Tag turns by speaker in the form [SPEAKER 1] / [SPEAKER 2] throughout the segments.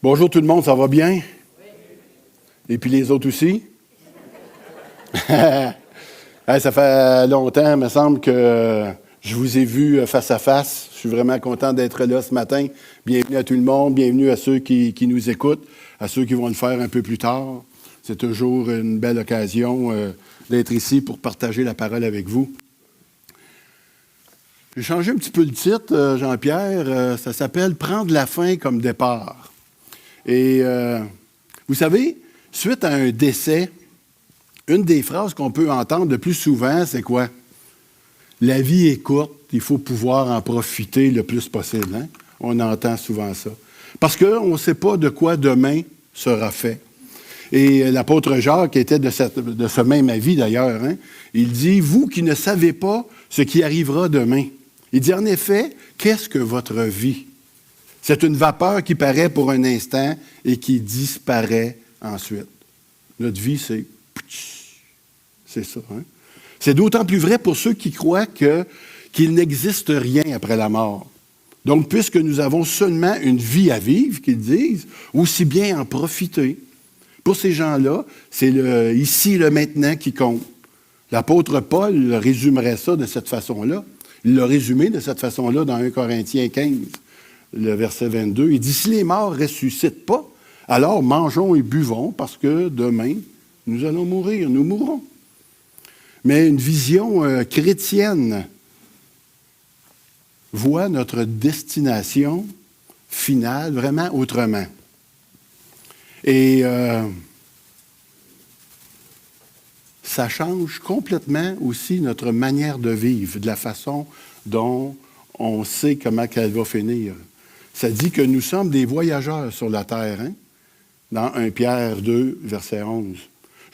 [SPEAKER 1] Bonjour tout le monde, ça va bien? Oui. Et puis les autres aussi? Hey, ça fait longtemps, il me semble que je vous ai vu face à face. Je suis vraiment content d'être là ce matin. Bienvenue à tout le monde, bienvenue à ceux qui nous écoutent, à ceux qui vont le faire un peu plus tard. C'est toujours une belle occasion d'être ici pour partager la parole avec vous. J'ai changé un petit peu le titre, Jean-Pierre. Ça s'appelle « Prendre la fin comme départ ». Et vous savez, suite à un décès, une des phrases qu'on peut entendre le plus souvent, c'est quoi? La vie est courte, il faut pouvoir en profiter le plus possible. Hein? On entend souvent ça. Parce qu'on ne sait pas de quoi demain sera fait. Et l'apôtre Jacques était de ce même avis d'ailleurs. Hein? Il dit, vous qui ne savez pas ce qui arrivera demain. Il dit, en effet, qu'est-ce que votre vie? C'est une vapeur qui paraît pour un instant et qui disparaît ensuite. Notre vie, c'est ça. Hein? C'est d'autant plus vrai pour ceux qui croient qu'il n'existe rien après la mort. Donc, puisque nous avons seulement une vie à vivre, qu'ils disent, aussi bien en profiter. Pour ces gens-là, c'est le ici, le maintenant qui compte. L'apôtre Paul résumerait ça de cette façon-là. Il l'a résumé de cette façon-là dans 1 Corinthiens 15. Le verset 22, il dit, « Si les morts ne ressuscitent pas, alors mangeons et buvons, parce que demain, nous allons mourir, nous mourrons. » Mais une vision chrétienne voit notre destination finale vraiment autrement. Et ça change complètement aussi notre manière de vivre, de la façon dont on sait comment elle va finir. Ça dit que nous sommes des voyageurs sur la terre, hein? Dans 1 Pierre 2, verset 11.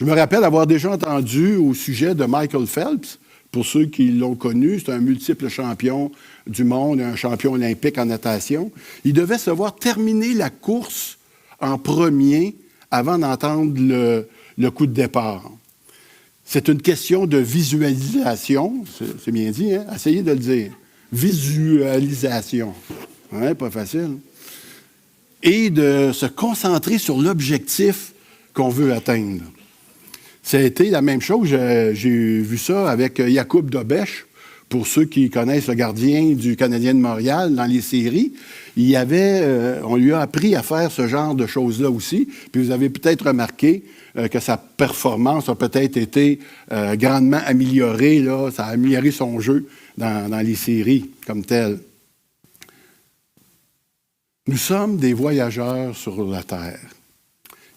[SPEAKER 1] Je me rappelle avoir déjà entendu au sujet de Michael Phelps, pour ceux qui l'ont connu, c'est un multiple champion du monde, un champion olympique en natation. Il devait se voir terminer la course en premier avant d'entendre le coup de départ. C'est une question de visualisation, c'est bien dit, hein? Essayez de le dire. Visualisation. Ouais, pas facile. Et de se concentrer sur l'objectif qu'on veut atteindre. Ça a été la même chose, j'ai vu ça avec Jakub Dobeš, pour ceux qui connaissent le gardien du Canadien de Montréal dans les séries. On lui a appris à faire ce genre de choses-là aussi. Puis vous avez peut-être remarqué que sa performance a peut-être été grandement améliorée. Là, ça a amélioré son jeu dans les séries comme tel. Nous sommes des voyageurs sur la Terre.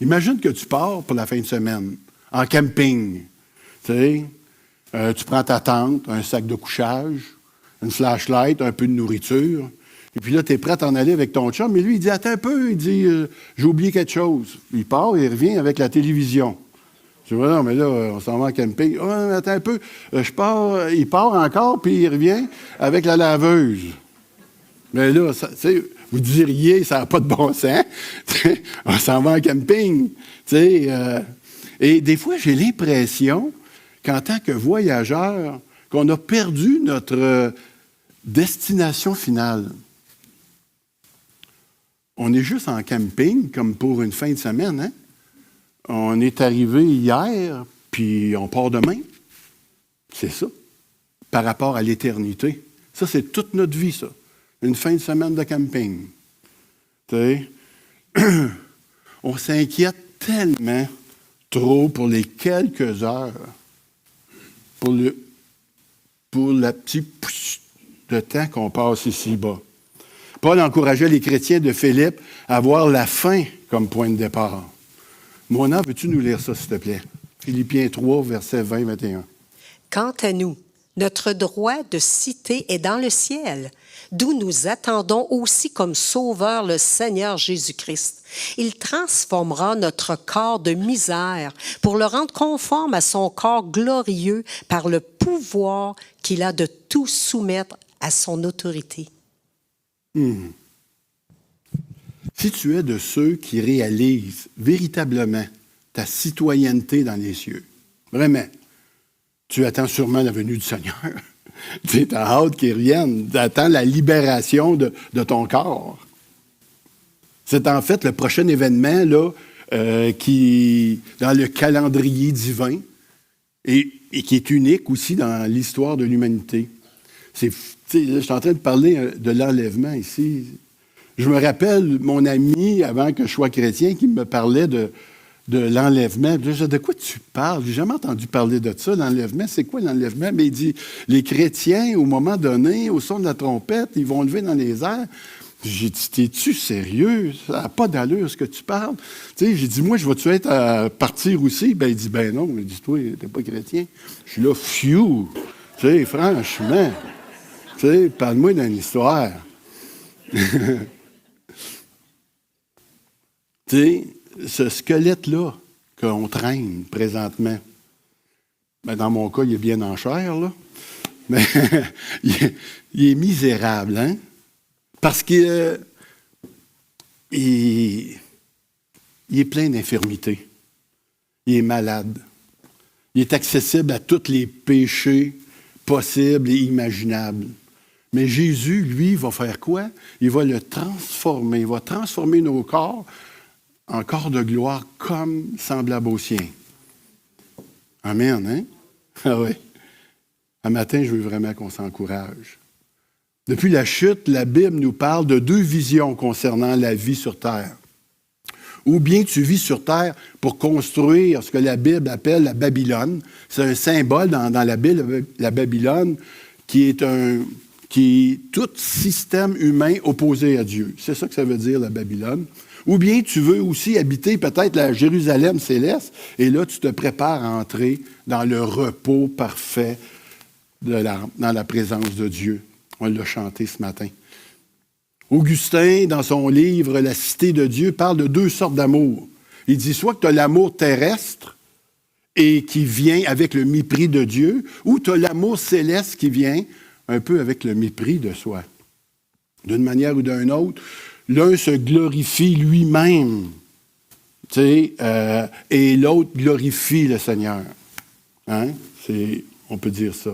[SPEAKER 1] Imagine que tu pars pour la fin de semaine, en camping. Tu sais, tu prends ta tente, un sac de couchage, une flashlight, un peu de nourriture. Et puis là, tu es prêt à t'en aller avec ton chum. Mais lui, il dit, attends un peu, il dit, j'ai oublié quelque chose. Il part et il revient avec la télévision. Tu vois, non, mais là, on s'en va en camping. Oh, attends un peu, il part encore, puis il revient avec la laveuse. Mais là, vous diriez, ça n'a pas de bon sens. On s'en va en camping. Et des fois, j'ai l'impression qu'en tant que voyageur, qu'on a perdu notre destination finale. On est juste en camping, comme pour une fin de semaine. Hein? On est arrivé hier, puis on part demain. C'est ça, par rapport à l'éternité. Ça, c'est toute notre vie, ça. Une fin de semaine de camping. On s'inquiète tellement trop pour les quelques heures, pour le petit de temps qu'on passe ici-bas. Paul encourageait les chrétiens de Philippe à voir la fin comme point de départ. Mona, veux-tu nous lire ça, s'il te plaît? Philippiens 3, versets 20-21.
[SPEAKER 2] Quant à nous, notre droit de cité est dans le ciel, d'où nous attendons aussi comme sauveur le Seigneur Jésus-Christ. Il transformera notre corps de misère pour le rendre conforme à son corps glorieux par le pouvoir qu'il a de tout soumettre à son autorité.
[SPEAKER 1] Si tu es de ceux qui réalisent véritablement ta citoyenneté dans les cieux, vraiment, tu attends sûrement la venue du Seigneur. Tu as hâte qu'il revienne. Tu attends la libération de ton corps. C'est en fait le prochain événement là, qui, dans le calendrier divin et qui est unique aussi dans l'histoire de l'humanité. Je suis en train de parler de l'enlèvement ici. Je me rappelle mon ami, avant que je sois chrétien, qui me parlait de l'enlèvement. Je disais, de quoi tu parles? J'ai jamais entendu parler de ça, l'enlèvement. C'est quoi l'enlèvement? Mais il dit, les chrétiens, au moment donné, au son de la trompette, ils vont lever dans les airs. J'ai dit, t'es-tu sérieux? Ça n'a pas d'allure ce que tu parles. J'ai dit, moi, je vais-tu être à partir aussi? Ben, il dit, ben non. Il dit, toi, t'es pas chrétien. Je suis là, phew! Franchement, parle-moi d'une histoire. Ce squelette-là qu'on traîne présentement, ben dans mon cas, il est bien en chair, là. Mais il est misérable, hein? Parce qu'il il est plein d'infirmités. Il est malade. Il est accessible à tous les péchés possibles et imaginables. Mais Jésus, lui, va faire quoi? Il va le transformer. Il va transformer nos corps en corps de gloire comme semblable au sien. Amen, hein? Ah oui. Un matin, je veux vraiment qu'on s'encourage. Depuis la chute, la Bible nous parle de 2 visions concernant la vie sur terre. Ou bien tu vis sur terre pour construire ce que la Bible appelle la Babylone. C'est un symbole dans la Bible, la Babylone, qui est tout système humain opposé à Dieu. C'est ça que ça veut dire, la Babylone. Ou bien tu veux aussi habiter peut-être la Jérusalem céleste, et là, tu te prépares à entrer dans le repos parfait dans la présence de Dieu. On l'a chanté ce matin. Augustin, dans son livre « La cité de Dieu », parle de 2 sortes d'amour. Il dit soit que tu as l'amour terrestre et qui vient avec le mépris de Dieu, ou tu as l'amour céleste qui vient un peu avec le mépris de soi. D'une manière ou d'une autre, l'un se glorifie lui-même, et l'autre glorifie le Seigneur. Hein? On peut dire ça.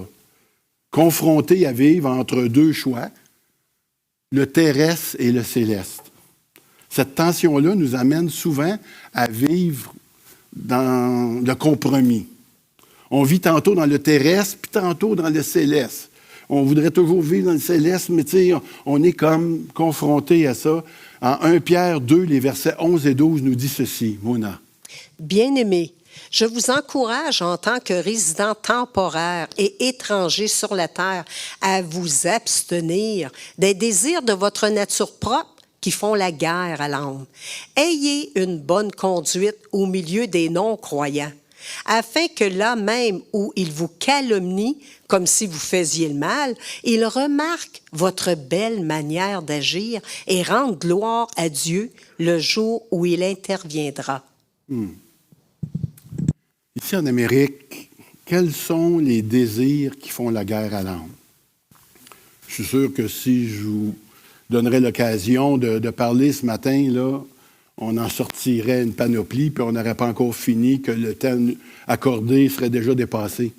[SPEAKER 1] Confronté à vivre entre 2 choix, le terrestre et le céleste. Cette tension-là nous amène souvent à vivre dans le compromis. On vit tantôt dans le terrestre, puis tantôt dans le céleste. On voudrait toujours vivre dans le céleste, mais on est comme confronté à ça. En 1 Pierre 2, les versets 11 et 12 nous dit ceci, Mona.
[SPEAKER 2] Bien-aimés, je vous encourage en tant que résidents temporaires et étrangers sur la terre à vous abstenir des désirs de votre nature propre qui font la guerre à l'âme. Ayez une bonne conduite au milieu des non-croyants, afin que là même où ils vous calomnient, comme si vous faisiez le mal, ils remarquent votre belle manière d'agir et rendent gloire à Dieu le jour où il interviendra.
[SPEAKER 1] Ici en Amérique, quels sont les désirs qui font la guerre à l'âme? Je suis sûr que si je vous donnerais l'occasion de parler ce matin, là, on en sortirait une panoplie, puis on n'aurait pas encore fini, que le temps accordé serait déjà dépassé.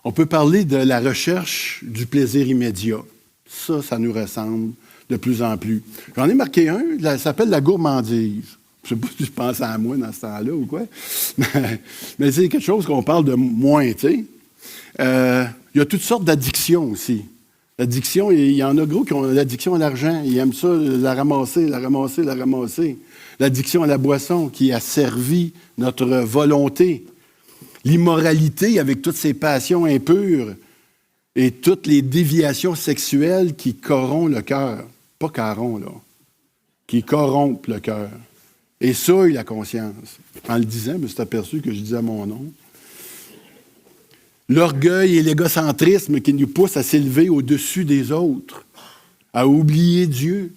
[SPEAKER 1] On peut parler de la recherche du plaisir immédiat. Ça nous ressemble de plus en plus. J'en ai marqué un, ça s'appelle la gourmandise. Je ne sais pas si je pense à moi dans ce temps-là ou quoi. Mais c'est quelque chose qu'on parle de moins, tu sais. Il y a toutes sortes d'addictions aussi. L'addiction, il y en a gros qui ont l'addiction à l'argent. Ils aiment ça, la ramasser. L'addiction à la boisson qui asservit notre volonté. L'immoralité avec toutes ses passions impures et toutes les déviations sexuelles qui corrompent le cœur. Pas carron, là. Qui corrompent le cœur. Et souillent la conscience. En le disant, je me suis aperçu que je disais mon nom. L'orgueil et l'égocentrisme qui nous poussent à s'élever au-dessus des autres, à oublier Dieu.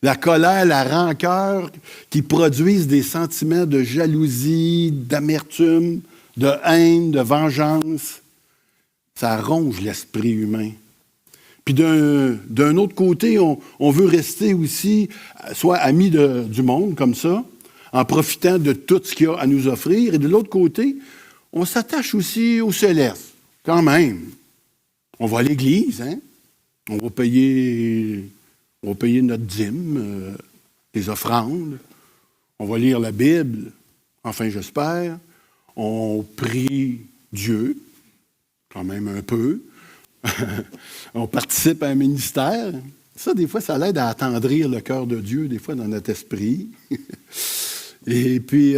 [SPEAKER 1] La colère, la rancœur qui produisent des sentiments de jalousie, d'amertume, de haine, de vengeance. Ça ronge l'esprit humain. Puis d'un autre côté, on veut rester aussi, soit amis du monde, comme ça, en profitant de tout ce qu'il y a à nous offrir. Et de l'autre côté, on s'attache aussi au céleste, quand même. On va à l'église, hein? On va payer notre dîme, les offrandes, on va lire la Bible, enfin j'espère, on prie Dieu, quand même un peu, on participe à un ministère. Ça, des fois, ça l'aide à attendrir le cœur de Dieu, des fois, dans notre esprit. Et puis,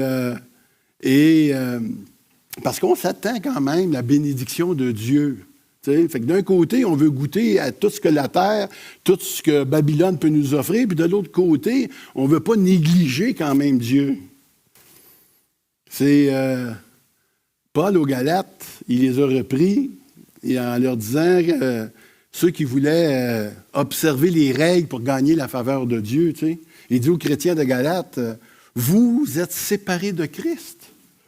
[SPEAKER 1] parce qu'on s'attend quand même à la bénédiction de Dieu. Fait que d'un côté, on veut goûter à tout ce que la terre, tout ce que Babylone peut nous offrir, puis de l'autre côté, on ne veut pas négliger quand même Dieu. C'est Paul aux Galates, il les a repris et en leur disant ceux qui voulaient observer les règles pour gagner la faveur de Dieu, il dit aux chrétiens de Galates, vous êtes séparés de Christ.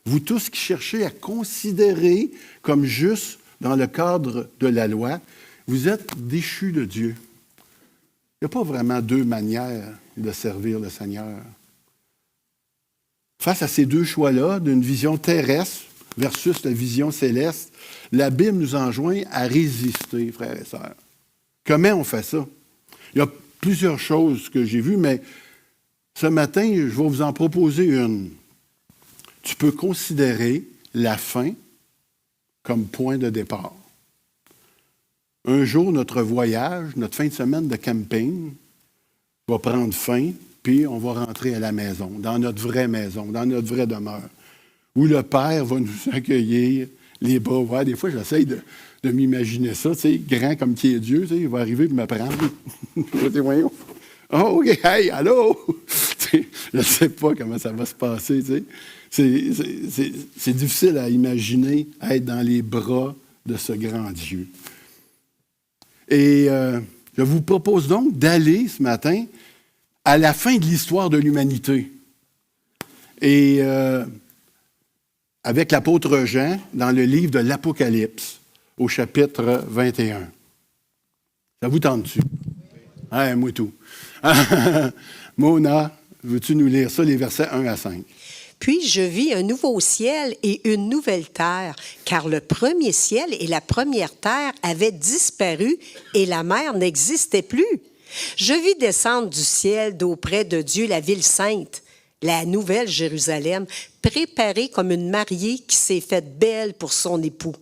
[SPEAKER 1] Vous tous qui cherchez à considérer comme juste dans le cadre de la loi, vous êtes déchus de Dieu. Il n'y a pas vraiment deux manières de servir le Seigneur. Face à ces deux choix-là, d'une vision terrestre versus la vision céleste, la Bible nous enjoint à résister, frères et sœurs. Comment on fait ça? Il y a plusieurs choses que j'ai vues, mais ce matin, je vais vous en proposer une. Tu peux considérer la fin comme point de départ. Un jour, notre voyage, notre fin de semaine de camping va prendre fin, puis on va rentrer à la maison, dans notre vraie maison, dans notre vraie demeure, où le Père va nous accueillir, les bras ouverts. Des fois, j'essaye de m'imaginer ça, grand comme qui est Dieu, il va arriver et me prendre. Voyons. Oh, OK, hey, allô! Je ne sais pas comment ça va se passer, C'est difficile à imaginer être dans les bras de ce grand Dieu. Et je vous propose donc d'aller ce matin à la fin de l'histoire de l'humanité. Et avec l'apôtre Jean, dans le livre de l'Apocalypse, au chapitre 21. Ça vous tente-tu? Ah, moi tout. Mona, veux-tu nous lire ça, les versets 1 à 5?
[SPEAKER 2] Puis je vis un nouveau ciel et une nouvelle terre, car le premier ciel et la première terre avaient disparu et la mer n'existait plus. Je vis descendre du ciel d'auprès de Dieu la ville sainte, la nouvelle Jérusalem, préparée comme une mariée qui s'est faite belle pour son époux.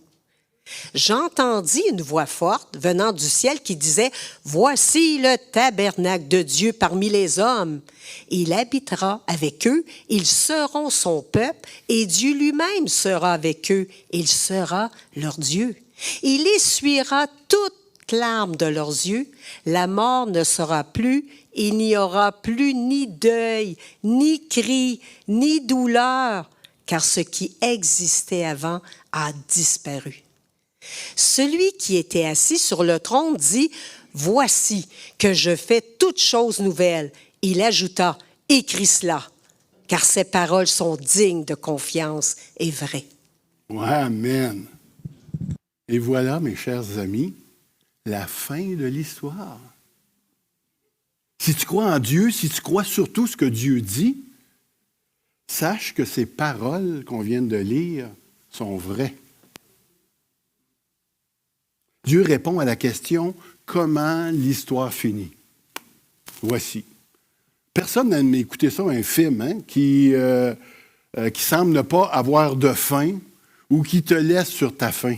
[SPEAKER 2] J'entendis une voix forte venant du ciel qui disait « Voici le tabernacle de Dieu parmi les hommes. Il habitera avec eux, ils seront son peuple, et Dieu lui-même sera avec eux, il sera leur Dieu. Il essuiera toute larme de leurs yeux, la mort ne sera plus, il n'y aura plus ni deuil, ni cri, ni douleur, car ce qui existait avant a disparu. » Celui qui était assis sur le trône dit « Voici que je fais toutes choses nouvelles. » Il ajouta « Écris cela, car ces paroles sont dignes de confiance et vraies. »
[SPEAKER 1] Ouais, amen. Et voilà, mes chers amis, la fin de l'histoire. Si tu crois en Dieu, si tu crois surtout ce que Dieu dit, sache que ces paroles qu'on vient de lire sont vraies. Dieu répond à la question « Comment l'histoire finit? » Voici. Personne n'a écouté ça, un film qui semble ne pas avoir de fin ou qui te laisse sur ta faim.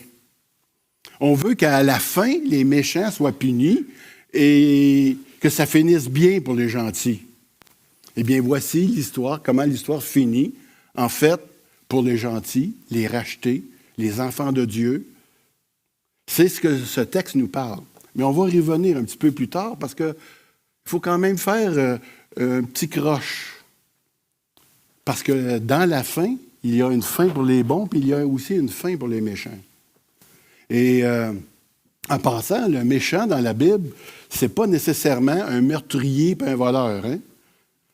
[SPEAKER 1] On veut qu'à la fin, les méchants soient punis et que ça finisse bien pour les gentils. Eh bien, voici l'histoire, comment l'histoire finit. En fait, pour les gentils, les rachetés, les enfants de Dieu. C'est ce que ce texte nous parle. Mais on va y revenir un petit peu plus tard parce qu'il faut quand même faire un petit croche. Parce que dans la fin, il y a une fin pour les bons, puis il y a aussi une fin pour les méchants. Et en passant, le méchant dans la Bible, c'est pas nécessairement un meurtrier et un voleur.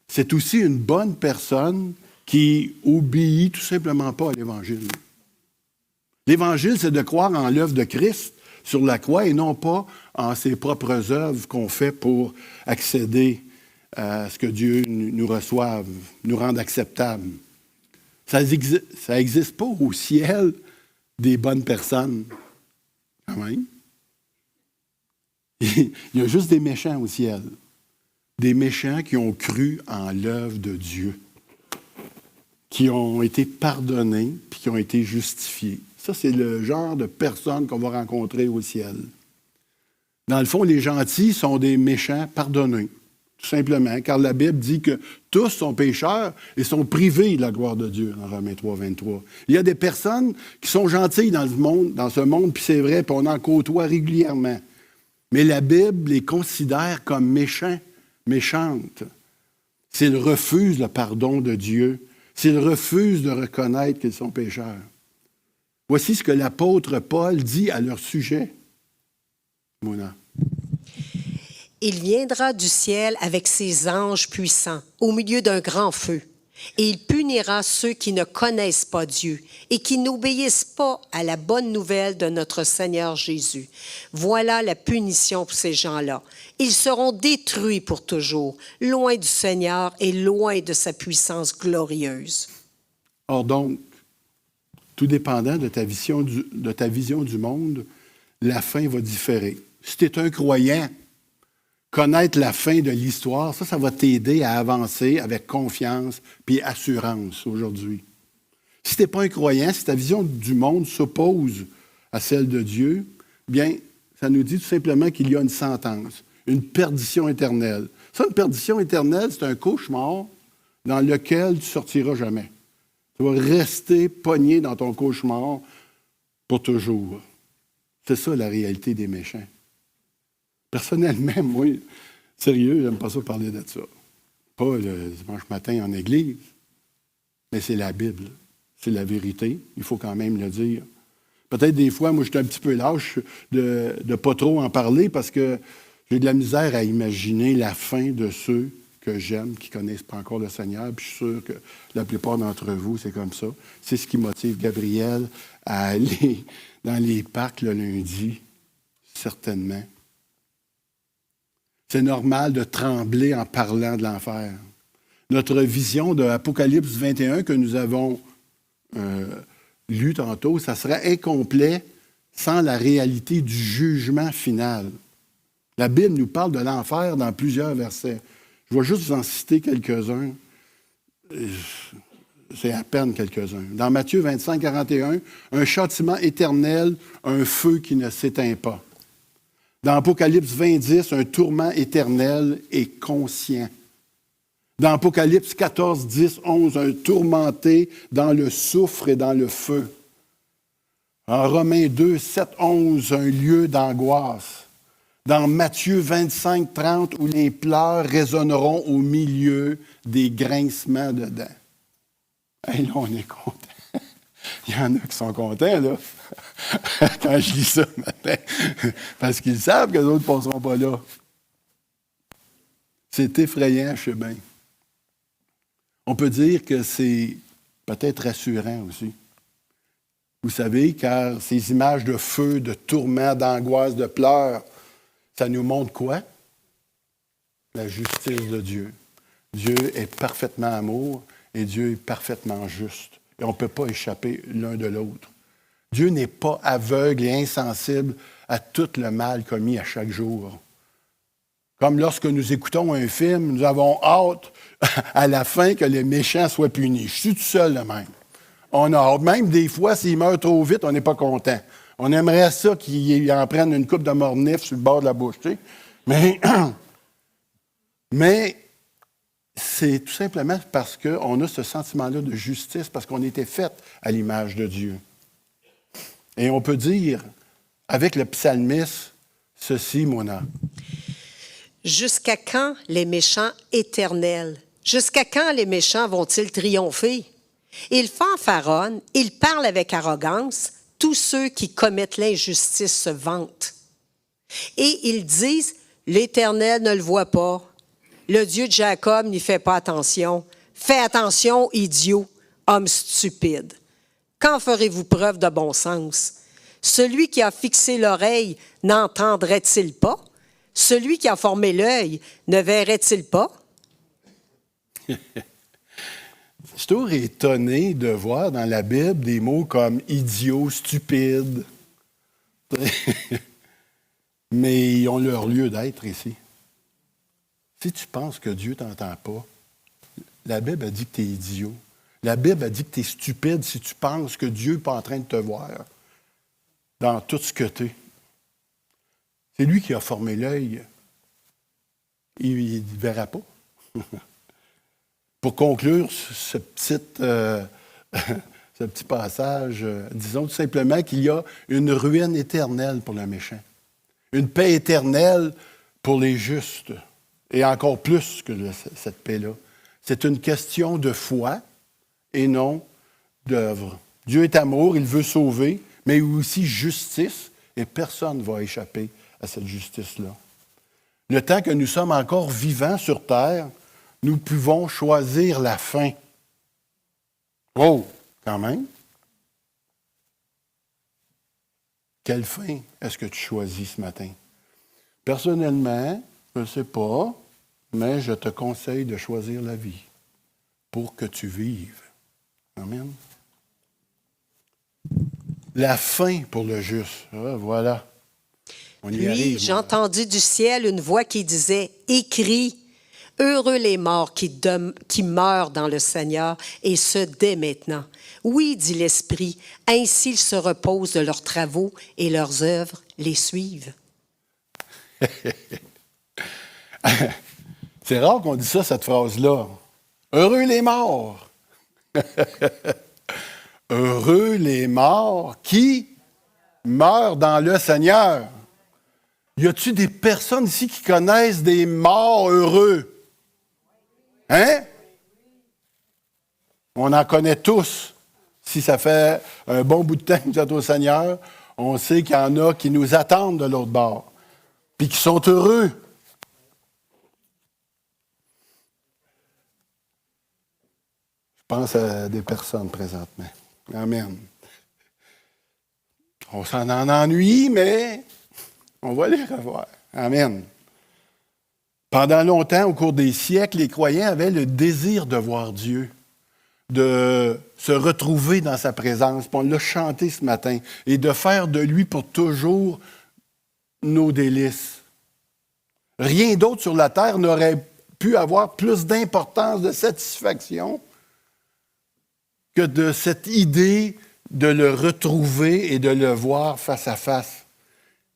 [SPEAKER 1] C'est aussi une bonne personne qui obéit tout simplement pas à l'Évangile. L'Évangile, c'est de croire en l'œuvre de Christ sur la croix et non pas en ses propres œuvres qu'on fait pour accéder à ce que Dieu nous reçoive, nous rende acceptables. Ça n'existe pas au ciel des bonnes personnes. Quand même. Il y a juste des méchants au ciel. des méchants qui ont cru en l'œuvre de Dieu, qui ont été pardonnés puis qui ont été justifiés. Ça, c'est le genre de personnes qu'on va rencontrer au ciel. Dans le fond, les gentils sont des méchants pardonnés, tout simplement, car la Bible dit que tous sont pécheurs et sont privés de la gloire de Dieu, dans Romains 3, 23. Il y a des personnes qui sont gentilles dans ce monde, puis c'est vrai, puis on en côtoie régulièrement. Mais la Bible les considère comme méchants, méchantes. S'ils refusent le pardon de Dieu, s'ils refusent de reconnaître qu'ils sont pécheurs. Voici ce que l'apôtre Paul dit à leur sujet. Mona.
[SPEAKER 2] Il viendra du ciel avec ses anges puissants, au milieu d'un grand feu, et il punira ceux qui ne connaissent pas Dieu et qui n'obéissent pas à la bonne nouvelle de notre Seigneur Jésus. Voilà la punition pour ces gens-là. Ils seront détruits pour toujours, loin du Seigneur et loin de sa puissance glorieuse.
[SPEAKER 1] Or donc, tout dépendant de ta vision du monde, la fin va différer. Si tu es un croyant, connaître la fin de l'histoire, ça va t'aider à avancer avec confiance et assurance aujourd'hui. Si tu n'es pas un croyant, si ta vision du monde s'oppose à celle de Dieu, bien, ça nous dit tout simplement qu'il y a une sentence, une perdition éternelle. Ça, une perdition éternelle, c'est un cauchemar dans lequel tu ne sortiras jamais. Tu vas rester pogné dans ton cauchemar pour toujours. C'est ça la réalité des méchants. Personnellement, moi, sérieux, j'aime pas ça parler de ça. Pas le dimanche matin en église, mais c'est la Bible. C'est la vérité. Il faut quand même le dire. Peut-être des fois, moi, je suis un petit peu lâche de pas trop en parler parce que j'ai de la misère à imaginer la fin de ceux que j'aime, qui ne connaissent pas encore le Seigneur. Puis je suis sûr que la plupart d'entre vous, c'est comme ça. C'est ce qui motive Gabriel à aller dans les parcs le lundi, certainement. C'est normal de trembler en parlant de l'enfer. Notre vision de Apocalypse 21 que nous avons lu tantôt, ça serait incomplet sans la réalité du jugement final. La Bible nous parle de l'enfer dans plusieurs versets. Je vais juste vous en citer quelques-uns. C'est à peine quelques-uns. Dans Matthieu 25, 41, un châtiment éternel, un feu qui ne s'éteint pas. Dans Apocalypse 20, 10, un tourment éternel et conscient. Dans Apocalypse 14, 10, 11, un tourmenté dans le soufre et dans le feu. En Romains 2, 7, 11, un lieu d'angoisse. Dans Matthieu 25, 30, où les pleurs résonneront au milieu des grincements de dents. Hey, là, on est content. Il y en a qui sont contents, là, quand je lis ça ce matin, parce qu'ils savent que les autres ne passeront pas là. C'est effrayant, je sais bien. On peut dire que c'est peut-être rassurant aussi. Vous savez, car ces images de feu, de tourment, d'angoisse, de pleurs, ça nous montre quoi? La justice de Dieu. Dieu est parfaitement amour et Dieu est parfaitement juste. Et on ne peut pas échapper l'un de l'autre. Dieu n'est pas aveugle et insensible à tout le mal commis à chaque jour. Comme lorsque nous écoutons un film, nous avons hâte à la fin que les méchants soient punis. Je suis tout seul de même. On a hâte. Même des fois, s'ils meurent trop vite, on n'est pas content. On aimerait ça qu'ils en prennent une coupe de mornif sur le bord de la bouche. Tu sais. Mais c'est tout simplement parce qu'on a ce sentiment-là de justice, parce qu'on était fait à l'image de Dieu. Et on peut dire, avec le psalmiste, ceci, Mona.
[SPEAKER 2] Jusqu'à quand les méchants éternels? Jusqu'à quand les méchants vont-ils triompher? Ils fanfaronnent, ils parlent avec arrogance, tous ceux qui commettent l'injustice se vantent. Et ils disent, l'Éternel ne le voit pas. Le Dieu de Jacob n'y fait pas attention. Fais attention, idiot, homme stupide. Quand ferez-vous preuve de bon sens? Celui qui a fixé l'oreille n'entendrait-il pas? Celui qui a formé l'œil ne verrait-il pas?
[SPEAKER 1] Je suis toujours étonné de voir dans la Bible des mots comme idiot, stupide. Mais ils ont leur lieu d'être ici. Si tu penses que Dieu ne t'entend pas, la Bible a dit que tu es idiot. La Bible a dit que tu es stupide si tu penses que Dieu n'est pas en train de te voir dans tout ce que tu es. C'est lui qui a formé l'œil. Il ne verra pas. Pour conclure ce petit passage, disons tout simplement qu'il y a une ruine éternelle pour le méchant. Une paix éternelle pour les justes. Et encore plus que cette paix-là. C'est une question de foi et non d'œuvre. Dieu est amour, il veut sauver, mais aussi justice, et personne ne va échapper à cette justice-là. Le temps que nous sommes encore vivants sur terre, nous pouvons choisir la fin. Oh, quand même. Quelle fin est-ce que tu choisis ce matin? Personnellement, je ne sais pas, mais je te conseille de choisir la vie pour que tu vives. Amen. La fin pour le juste. Ah, voilà. On y arrive.
[SPEAKER 2] Puis j'entendis du ciel une voix qui disait « Écris, heureux les morts qui meurent dans le Seigneur, et ce dès maintenant. Oui, dit l'Esprit, ainsi ils se reposent de leurs travaux et leurs œuvres les suivent. »
[SPEAKER 1] C'est rare qu'on dise ça, cette phrase-là. Heureux les morts. Heureux les morts qui meurent dans le Seigneur. Y a-t-il des personnes ici qui connaissent des morts heureux? Hein? On en connaît tous. Si ça fait un bon bout de temps que vous êtes au Seigneur, on sait qu'il y en a qui nous attendent de l'autre bord, puis qui sont heureux. Je pense à des personnes présentement. Amen. On s'en en ennuie, mais on va les revoir. Amen. Pendant longtemps, au cours des siècles, les croyants avaient le désir de voir Dieu, de se retrouver dans sa présence. Puis on l'a chanté ce matin. Et de faire de lui pour toujours nos délices. Rien d'autre sur la terre n'aurait pu avoir plus d'importance, de satisfaction que de cette idée de le retrouver et de le voir face à face.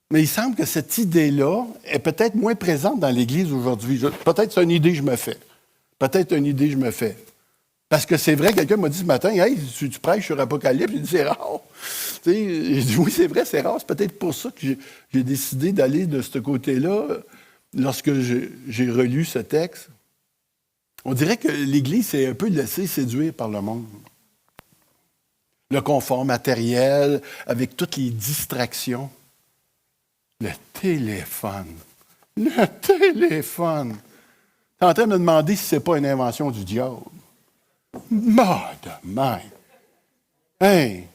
[SPEAKER 1] Mais il semble que cette idée-là est peut-être moins présente dans l'Église aujourd'hui. Peut-être c'est une idée que je me fais. Peut-être une idée que je me fais. Parce que c'est vrai, quelqu'un m'a dit ce matin, « Hey, tu prêches sur Apocalypse? » J'ai dit, c'est rare. J'ai dit, oui, c'est vrai, c'est rare. C'est peut-être pour ça que j'ai décidé d'aller de ce côté-là lorsque j'ai relu ce texte. On dirait que l'Église s'est un peu laissée séduire par le monde. Le confort matériel, avec toutes les distractions. Le téléphone. Le téléphone. Tu es en train de me demander si ce n'est pas une invention du diable. Hey,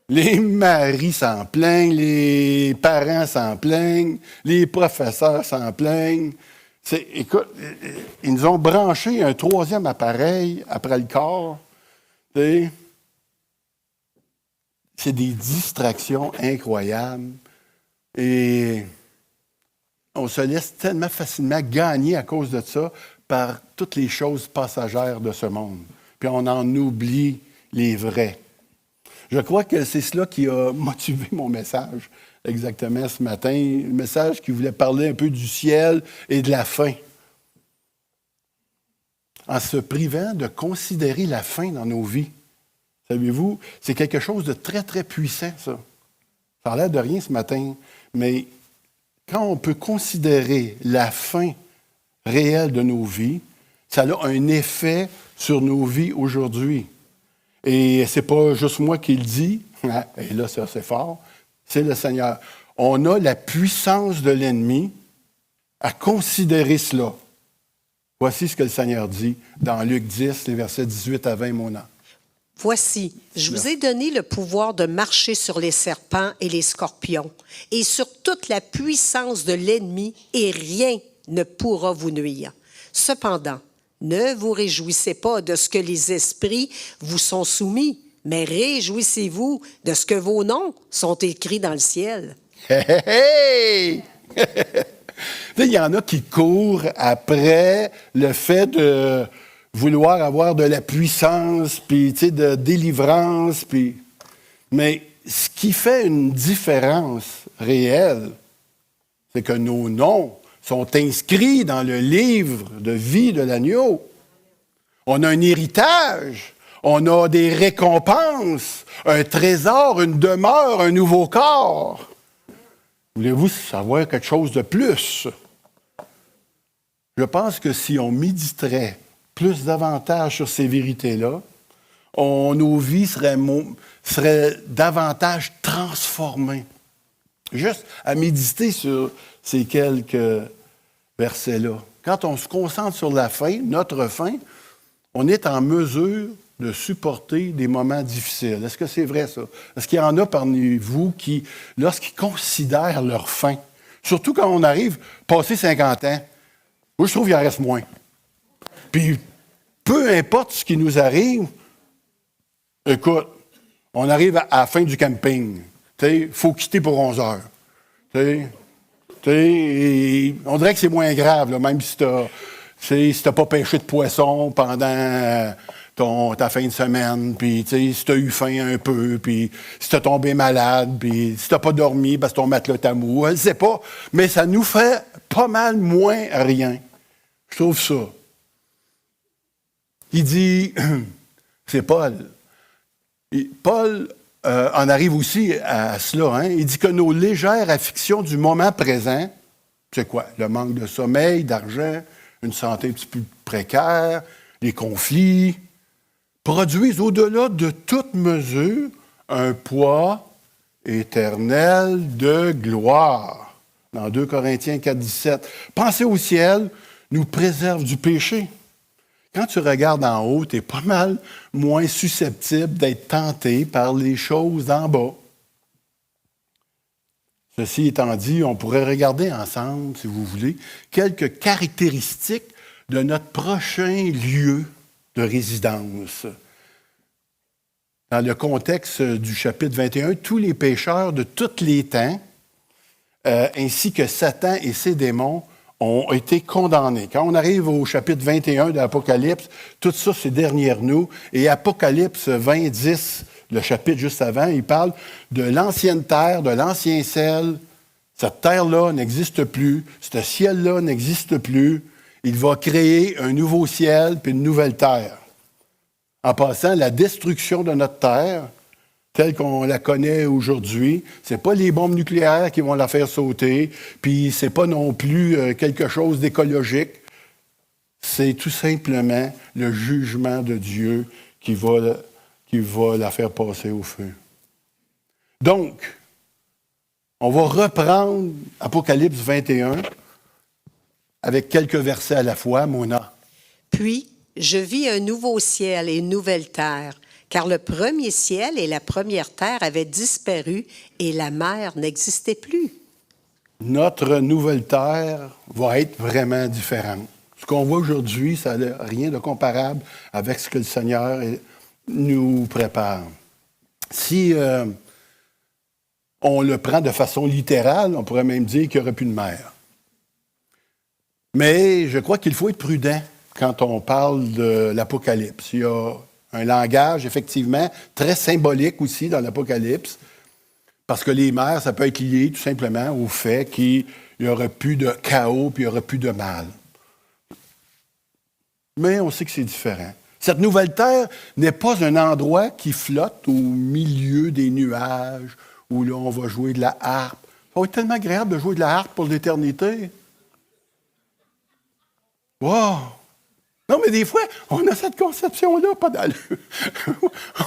[SPEAKER 1] les maris s'en plaignent, les parents s'en plaignent, les professeurs s'en plaignent. Écoute, ils nous ont branché un troisième appareil après le corps. C'est des distractions incroyables. Et on se laisse tellement facilement gagner à cause de ça par toutes les choses passagères de ce monde. Puis on en oublie les vrais. Je crois que c'est cela qui a motivé mon message exactement ce matin. Le message qui voulait parler un peu du ciel et de la fin. En se privant de considérer la fin dans nos vies. Savez-vous, c'est quelque chose de très, très puissant, ça. Ça a l'air de rien ce matin, mais quand on peut considérer la fin réelle de nos vies, ça a un effet sur nos vies aujourd'hui. Et c'est pas juste moi qui le dis, et là, ça, c'est fort, c'est le Seigneur. On a la puissance de l'ennemi à considérer cela. Voici ce que le Seigneur dit dans Luc 10, les versets 18 à 20, mon âme.
[SPEAKER 2] Voici, je vous ai donné le pouvoir de marcher sur les serpents et les scorpions, et sur toute la puissance de l'ennemi, et rien ne pourra vous nuire. Cependant, ne vous réjouissez pas de ce que les esprits vous sont soumis, mais réjouissez-vous de ce que vos noms sont écrits dans le ciel.
[SPEAKER 1] Hey, hey! Il y en a qui courent après le fait de vouloir avoir de la puissance, puis de délivrance, puis... Mais ce qui fait une différence réelle, c'est que nos noms sont inscrits dans le livre de vie de l'agneau. On a un héritage, on a des récompenses, un trésor, une demeure, un nouveau corps. Voulez-vous savoir quelque chose de plus? Je pense que si on méditerait plus davantage sur ces vérités-là, nos vies seraient davantage transformées. Juste à méditer sur ces quelques versets-là. Quand on se concentre sur la fin, notre fin, on est en mesure de supporter des moments difficiles. Est-ce que c'est vrai, ça? Est-ce qu'il y en a parmi vous qui, lorsqu'ils considèrent leur fin, surtout quand on arrive passé 50 ans, moi, je trouve qu'il en reste moins. Puis, peu importe ce qui nous arrive, écoute, on arrive à la fin du camping. Il faut quitter pour 11 heures. On dirait que c'est moins grave, là, même si tu n'as pas pêché de poisson pendant ta fin de semaine, puis si tu as eu faim un peu, puis si tu as tombé malade, puis si tu n'as pas dormi parce que ton matelas t'a mou, je ne sais pas, mais ça nous fait pas mal moins rien. Je trouve ça. Il dit, c'est Paul. Paul en arrive aussi à cela. Hein? Il dit que nos légères afflictions du moment présent, c'est quoi? Le manque de sommeil, d'argent, une santé un petit peu précaire, les conflits, produisent au-delà de toute mesure un poids éternel de gloire. Dans 2 Corinthiens 4, 17. Penser au ciel nous préserve du péché. Quand tu regardes en haut, tu es pas mal moins susceptible d'être tenté par les choses d'en bas. Ceci étant dit, on pourrait regarder ensemble, si vous voulez, quelques caractéristiques de notre prochain lieu de résidence. Dans le contexte du chapitre 21, tous les pécheurs de tous les temps, ainsi que Satan et ses démons, ont été condamnés. Quand on arrive au chapitre 21 de l'Apocalypse, tout ça, c'est derrière nous. Et Apocalypse 20, 10, le chapitre juste avant, il parle de l'ancienne terre, de l'ancien ciel. Cette terre-là n'existe plus. Ce ciel-là n'existe plus. Il va créer un nouveau ciel puis une nouvelle terre. En passant, la destruction de notre terre, telle qu'on la connaît aujourd'hui, c'est pas les bombes nucléaires qui vont la faire sauter, puis c'est pas non plus quelque chose d'écologique. C'est tout simplement le jugement de Dieu qui va la faire passer au feu. Donc, on va reprendre Apocalypse 21 avec quelques versets à la fois, Mona.
[SPEAKER 2] Puis, je vis un nouveau ciel et une nouvelle terre, car le premier ciel et la première terre avaient disparu et la mer n'existait plus. Notre
[SPEAKER 1] nouvelle terre va être vraiment différente. Ce qu'on voit aujourd'hui, ça n'a rien de comparable avec ce que le Seigneur nous prépare. Si on le prend de façon littérale, on pourrait même dire qu'il n'y aurait plus de mer. Mais je crois qu'il faut être prudent quand on parle de l'Apocalypse. Il y a un langage, effectivement, très symbolique aussi dans l'Apocalypse, parce que les mers, ça peut être lié tout simplement au fait qu'il n'y aurait plus de chaos puis il n'y aurait plus de mal. Mais on sait que c'est différent. Cette nouvelle terre n'est pas un endroit qui flotte au milieu des nuages, où là, on va jouer de la harpe. Ça va être tellement agréable de jouer de la harpe pour l'éternité. Wow! Non, mais des fois, on a cette conception-là, pas dans le...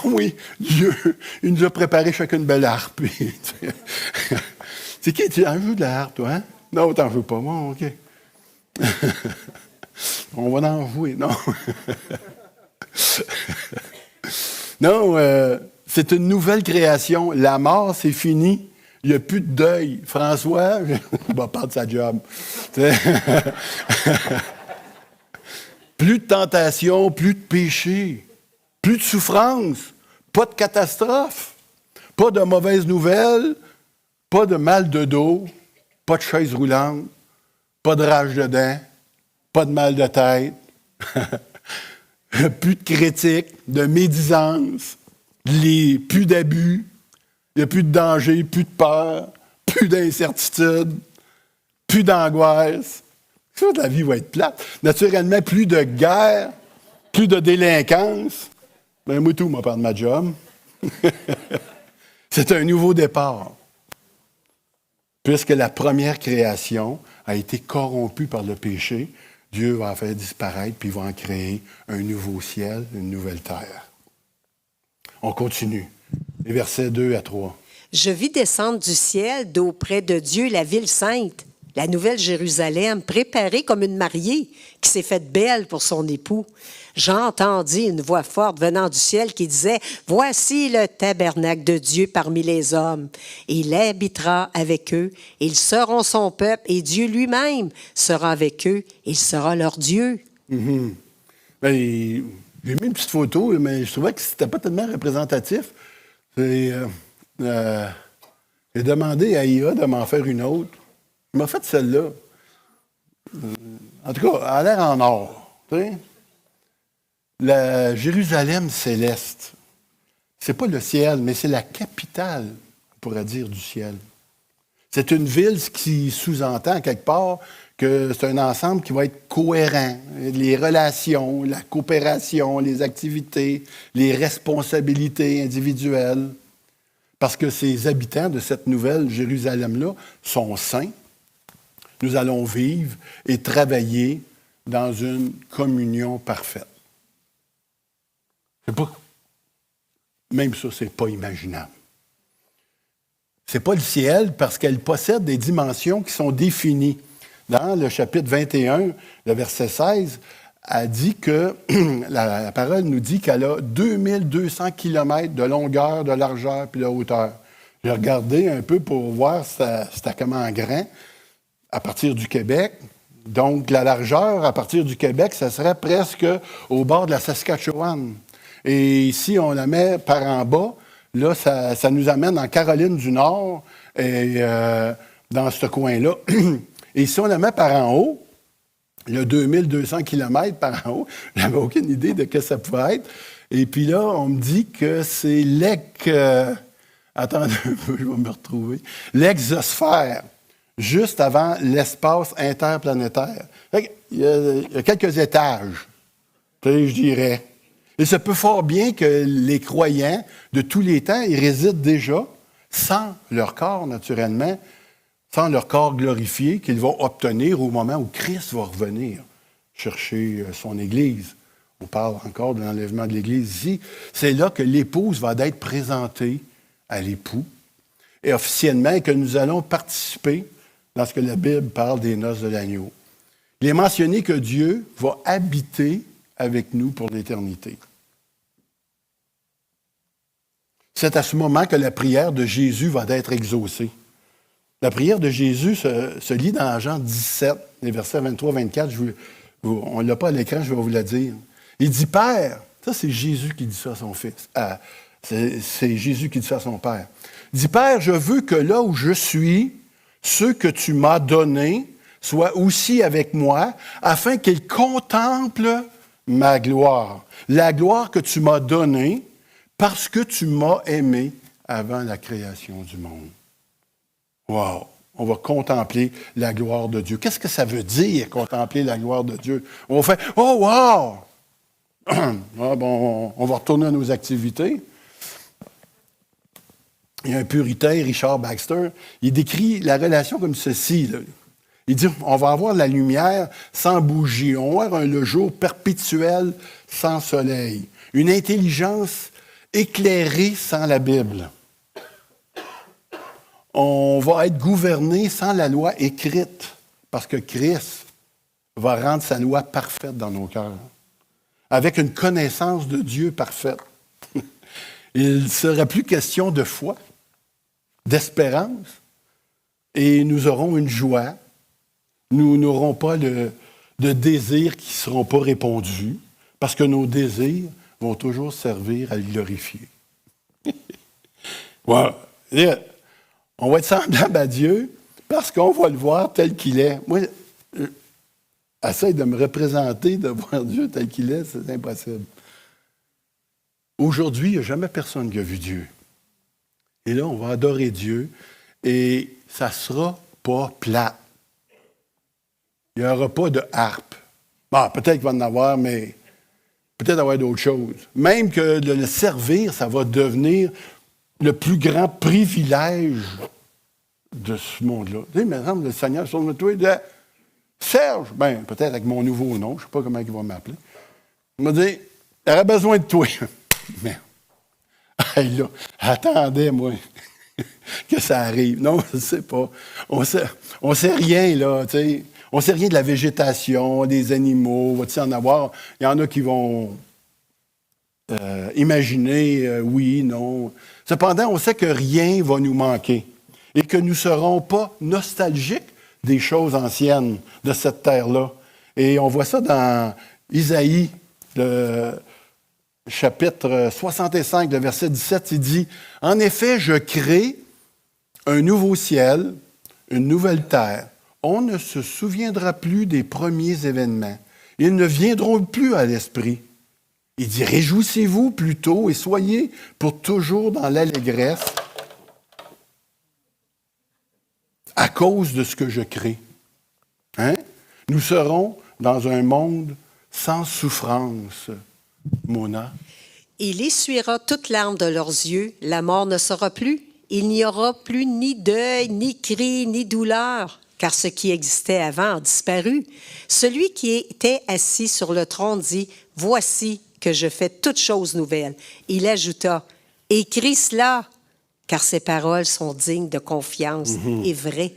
[SPEAKER 1] Oui, Dieu, il nous a préparé chacun une belle harpe. C'est qui? Tu en joues de la harpe, toi, hein? Non, t'en veux pas. Bon, OK. On va en jouer, non? Non, c'est une nouvelle création. La mort, c'est fini. Il n'y a plus de deuil. François, il va perdre sa job. Plus de tentation, plus de péché, plus de souffrance, pas de catastrophe, pas de mauvaises nouvelles, pas de mal de dos, pas de chaise roulante, pas de rage de dents, pas de mal de tête, plus de critiques, de médisance, plus d'abus, il n'y a plus de danger, plus de peur, plus d'incertitude, plus d'angoisse. La vie va être plate. Naturellement, plus de guerre, plus de délinquance. Ben, moi, tout m'a parlé de ma job. C'est un nouveau départ. Puisque la première création a été corrompue par le péché, Dieu va en faire disparaître, puis il va en créer un nouveau ciel, une nouvelle terre. On continue. Les versets 2 à 3.
[SPEAKER 2] Je vis descendre du ciel d'auprès de Dieu la ville sainte, la nouvelle Jérusalem, préparée comme une mariée qui s'est faite belle pour son époux. J'entendis une voix forte venant du ciel qui disait, « Voici le tabernacle de Dieu parmi les hommes. Il habitera avec eux, ils seront son peuple, et Dieu lui-même sera avec eux, il sera leur Dieu. »
[SPEAKER 1] Mm-hmm. Ben, j'ai mis une petite photo, mais je trouvais que c'était pas tellement représentatif. J'ai demandé à IA de m'en faire une autre. Il m'a fait celle-là. En tout cas, elle a l'air en or. Tu sais? La Jérusalem céleste, c'est pas le ciel, mais c'est la capitale, on pourrait dire, du ciel. C'est une ville qui sous-entend quelque part que c'est un ensemble qui va être cohérent. Les relations, la coopération, les activités, les responsabilités individuelles. Parce que ces habitants de cette nouvelle Jérusalem-là sont saints. Nous allons vivre et travailler dans une communion parfaite. C'est pas, même ça, c'est pas imaginable. C'est pas le ciel parce qu'elle possède des dimensions qui sont définies. Dans le chapitre 21, le verset 16, elle dit que, la parole nous dit qu'elle a 2200 kilomètres de longueur, de largeur puis de hauteur. J'ai regardé un peu pour voir c'était comment en grand à partir du Québec. Donc, la largeur à partir du Québec, ça serait presque au bord de la Saskatchewan. Et si on la met par en bas, là, ça nous amène en Caroline du Nord, et dans ce coin-là. Et si on la met par en haut, le 2200 km par en haut, j'avais aucune idée de ce que ça pouvait être. Et puis là, on me dit que c'est attendez un peu, je vais me retrouver. L'exosphère, juste avant l'espace interplanétaire. Il y a quelques étages, je dirais. Il se peut fort bien que les croyants de tous les temps, ils résident déjà sans leur corps, naturellement, sans leur corps glorifié qu'ils vont obtenir au moment où Christ va revenir chercher son Église. On parle encore de l'enlèvement de l'Église ici. C'est là que l'épouse va être présentée à l'époux et officiellement que nous allons participer dans ce que la Bible parle des noces de l'agneau. Il est mentionné que Dieu va habiter avec nous pour l'éternité. C'est à ce moment que la prière de Jésus va être exaucée. La prière de Jésus se lit dans Jean 17, les versets 23-24. On ne l'a pas à l'écran, je vais vous le dire. Il dit, Père, ça c'est Jésus qui dit ça à son fils. C'est Jésus qui dit ça à son Père. Il dit, Père, je veux que là où je suis, ceux que tu m'as donnés soient aussi avec moi, afin qu'ils contemplent ma gloire. La gloire que tu m'as donnée, parce que tu m'as aimé avant la création du monde. Wow! On va contempler la gloire de Dieu. Qu'est-ce que ça veut dire, contempler la gloire de Dieu? On va faire « Oh, wow! » Bon, on va retourner à nos activités. Il y a un puritain, Richard Baxter, il décrit la relation comme ceci. Là. Il dit « On va avoir la lumière sans bougie. On va avoir le jour perpétuel sans soleil. Une intelligence éclairée sans la Bible. On va être gouverné sans la loi écrite, parce que Christ va rendre sa loi parfaite dans nos cœurs, avec une connaissance de Dieu parfaite. Il ne sera plus question de foi, d'espérance, et nous aurons une joie. Nous n'aurons pas de désirs qui ne seront pas répondus, parce que nos désirs vont toujours servir à le glorifier. Wow. On va être semblable à Dieu parce qu'on va le voir tel qu'il est. Moi, essaie de me représenter, de voir Dieu tel qu'il est, c'est impossible. Aujourd'hui, il n'y a jamais personne qui a vu Dieu. Et là, on va adorer Dieu et ça ne sera pas plat. Il n'y aura pas de harpe. Bon, peut-être qu'il va en avoir, mais peut-être avoir d'autres choses. Même que de le servir, ça va devenir le plus grand privilège de ce monde-là. Tu sais, par exemple, le Seigneur sur le toit, il dit Serge, ben peut-être avec mon nouveau nom, je ne sais pas comment il va m'appeler. Il m'a dit, il aurait besoin de toi. Mais, hey, là, attendez, moi, que ça arrive. Non, je ne sais pas. On sait rien, là, tu sais. On ne sait rien de la végétation, des animaux, va-t-il en avoir? Il y en a qui vont imaginer oui, non. Cependant, on sait que rien va nous manquer et que nous ne serons pas nostalgiques des choses anciennes de cette terre-là. Et on voit ça dans Isaïe, le chapitre 65, le verset 17, il dit « En effet, je crée un nouveau ciel, une nouvelle terre. On ne se souviendra plus des premiers événements. Ils ne viendront plus à l'esprit. Il dit, réjouissez-vous plutôt et soyez pour toujours dans l'allégresse à cause de ce que je crée. Hein? Nous serons dans un monde sans souffrance. Mona.
[SPEAKER 2] Il essuiera toute larme de leurs yeux, la mort ne sera plus. Il n'y aura plus ni deuil, ni cri, ni douleur, car ce qui existait avant a disparu. Celui qui était assis sur le trône dit, « Voici que je fais toutes choses nouvelles. » Il ajouta, « Écris cela, car ces paroles sont dignes de confiance et vraies. »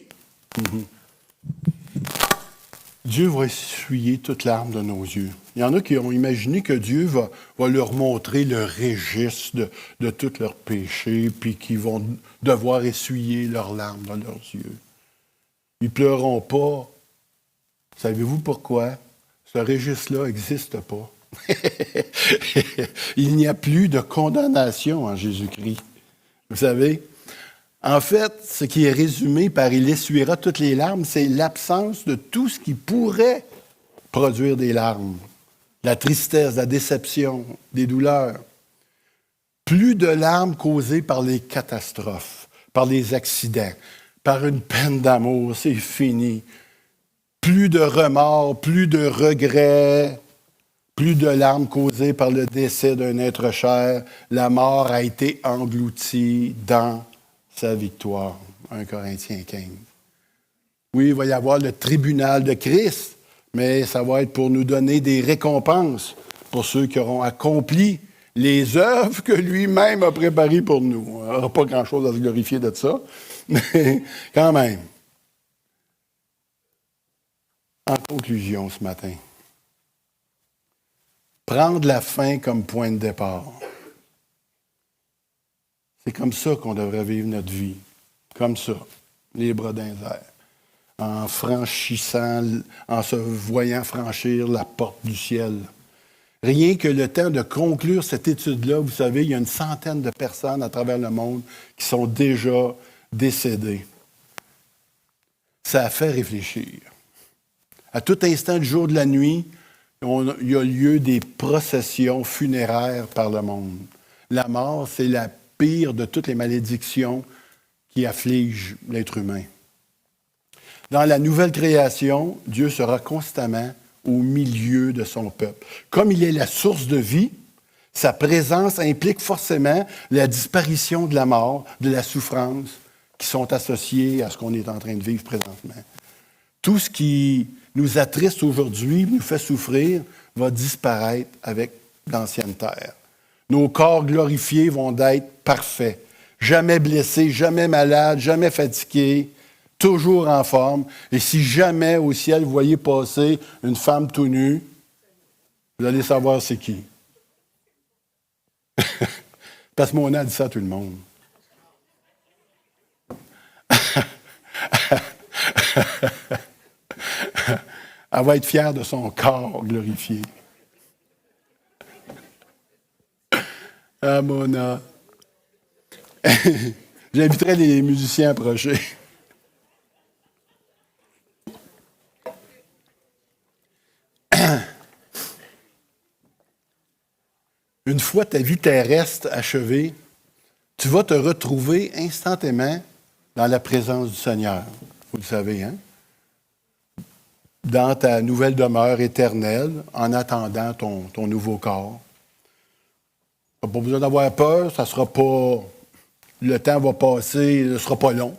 [SPEAKER 1] Dieu va essuyer toute larme de nos yeux. Il y en a qui ont imaginé que Dieu va leur montrer le registre de tous leurs péchés, puis qu'ils vont devoir essuyer leurs larmes dans leurs yeux. Ils ne pleureront pas. Savez-vous pourquoi? Ce registre-là n'existe pas. Il n'y a plus de condamnation en Jésus-Christ. Vous savez? En fait, ce qui est résumé par « il essuiera toutes les larmes », c'est l'absence de tout ce qui pourrait produire des larmes. La tristesse, la déception, des douleurs. Plus de larmes causées par les catastrophes, par les accidents, par une peine d'amour, c'est fini. Plus de remords, plus de regrets, plus de larmes causées par le décès d'un être cher. La mort a été engloutie dans sa victoire. 1 Corinthiens 15. Oui, il va y avoir le tribunal de Christ, mais ça va être pour nous donner des récompenses pour ceux qui auront accompli les œuvres que lui-même a préparées pour nous. On n'aura pas grand-chose à se glorifier de ça, mais quand même. En conclusion ce matin, prendre la fin comme point de départ. C'est comme ça qu'on devrait vivre notre vie. Comme ça, les bras dans les airs. En franchissant, en se voyant franchir la porte du ciel. Rien que le temps de conclure cette étude-là, vous savez, il y a une centaine de personnes à travers le monde qui sont déjà décédées. Ça a fait réfléchir. À tout instant du jour de la nuit, il y a lieu des processions funéraires par le monde. La mort, c'est la pire de toutes les malédictions qui affligent l'être humain. Dans la nouvelle création, Dieu sera constamment au milieu de son peuple. Comme il est la source de vie, sa présence implique forcément la disparition de la mort, de la souffrance qui sont associées à ce qu'on est en train de vivre présentement. Tout ce qui nous attriste aujourd'hui, nous fait souffrir, va disparaître avec l'ancienne terre. Nos corps glorifiés vont être parfaits, jamais blessés, jamais malades, jamais fatigués, toujours en forme. Et si jamais au ciel vous voyez passer une femme tout nue, vous allez savoir c'est qui. Parce que Mona a dit ça à tout le monde. Elle va être fière de son corps glorifié. Ah, Mona. J'inviterai les musiciens à approcher. une fois ta vie terrestre achevée, tu vas te retrouver instantanément dans la présence du Seigneur. Vous le savez, hein? Dans ta nouvelle demeure éternelle, en attendant ton nouveau corps. Tu n'as pas besoin d'avoir peur, ça sera pas. Le temps va passer, ce ne sera pas long,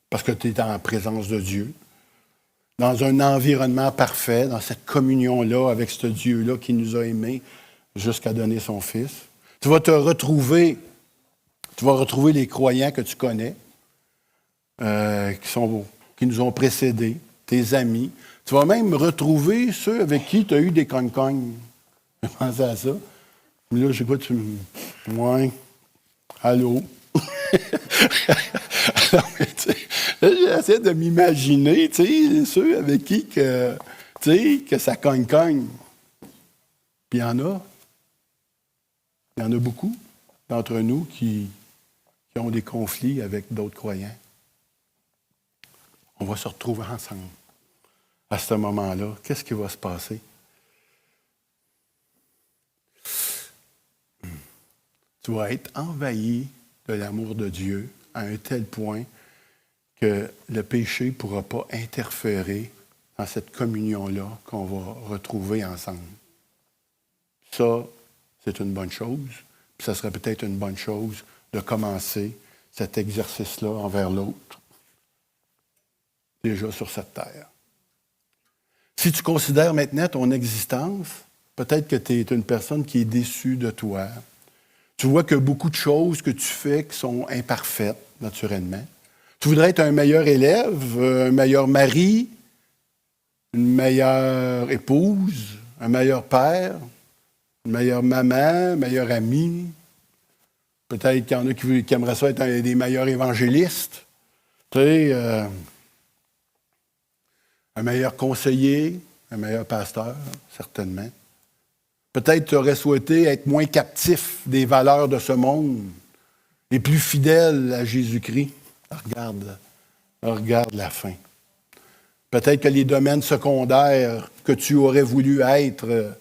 [SPEAKER 1] parce que tu es en présence de Dieu. Dans un environnement parfait, dans cette communion-là avec ce Dieu-là qui nous a aimés jusqu'à donner son Fils. Tu vas retrouver les croyants que tu connais, qui nous ont précédés, tes amis. Tu vas même retrouver ceux avec qui tu as eu des cognes-cognes. Je pensais à ça. Mais là, je sais pas, ouais. Allô? J'essaie de m'imaginer, ceux avec qui que ça cogne-cogne. Puis il y en a. Il y en a beaucoup d'entre nous qui ont des conflits avec d'autres croyants. On va se retrouver ensemble. À ce moment-là, qu'est-ce qui va se passer? Tu vas être envahi de l'amour de Dieu à un tel point que le péché ne pourra pas interférer dans cette communion-là qu'on va retrouver ensemble. Ça, c'est une bonne chose. Puis ça serait peut-être une bonne chose de commencer cet exercice-là envers l'autre, déjà sur cette terre. Si tu considères maintenant ton existence, peut-être que tu es une personne qui est déçue de toi. Tu vois que beaucoup de choses que tu fais qui sont imparfaites, naturellement. Tu voudrais être un meilleur élève, un meilleur mari, une meilleure épouse, un meilleur père, une meilleure maman, un meilleur ami. Peut-être qu'il y en a qui aimeraient ça être des meilleurs évangélistes. Tu sais, un meilleur conseiller, un meilleur pasteur, certainement. Peut-être tu aurais souhaité être moins captif des valeurs de ce monde et plus fidèle à Jésus-Christ. Regarde la fin. Peut-être que les domaines secondaires que tu aurais voulu être,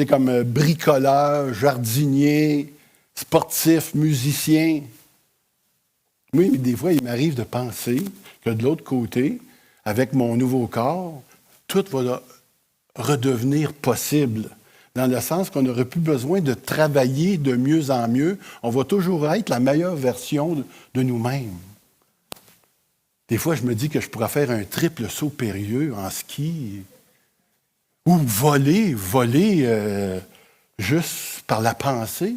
[SPEAKER 1] comme bricoleur, jardinier, sportif, musicien. Oui, mais des fois, il m'arrive de penser que de l'autre côté, avec mon nouveau corps, tout va redevenir possible. Dans le sens qu'on n'aurait plus besoin de travailler de mieux en mieux. On va toujours être la meilleure version de nous-mêmes. Des fois, je me dis que je pourrais faire un triple saut périlleux en ski ou voler juste par la pensée.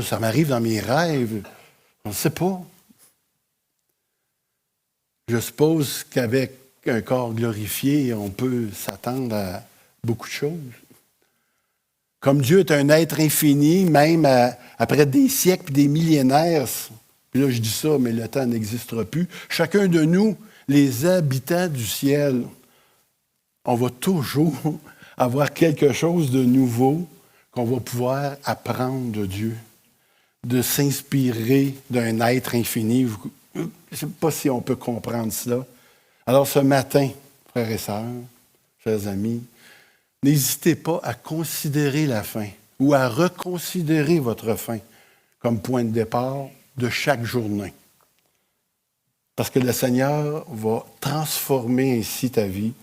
[SPEAKER 1] Ça m'arrive dans mes rêves. On ne sait pas. Je suppose qu'avec un corps glorifié, on peut s'attendre à beaucoup de choses. Comme Dieu est un être infini, même après des siècles et des millénaires, puis là je dis ça, mais le temps n'existera plus, chacun de nous, les habitants du ciel, on va toujours avoir quelque chose de nouveau qu'on va pouvoir apprendre de Dieu, de s'inspirer d'un être infini. Je ne sais pas si on peut comprendre cela. Alors ce matin, frères et sœurs, chers amis, n'hésitez pas à considérer la fin ou à reconsidérer votre fin comme point de départ de chaque journée. Parce que le Seigneur va transformer ainsi ta vie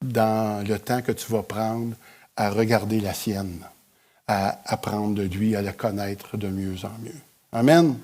[SPEAKER 1] dans le temps que tu vas prendre à regarder la sienne, à apprendre de lui, à le connaître de mieux en mieux. Amen.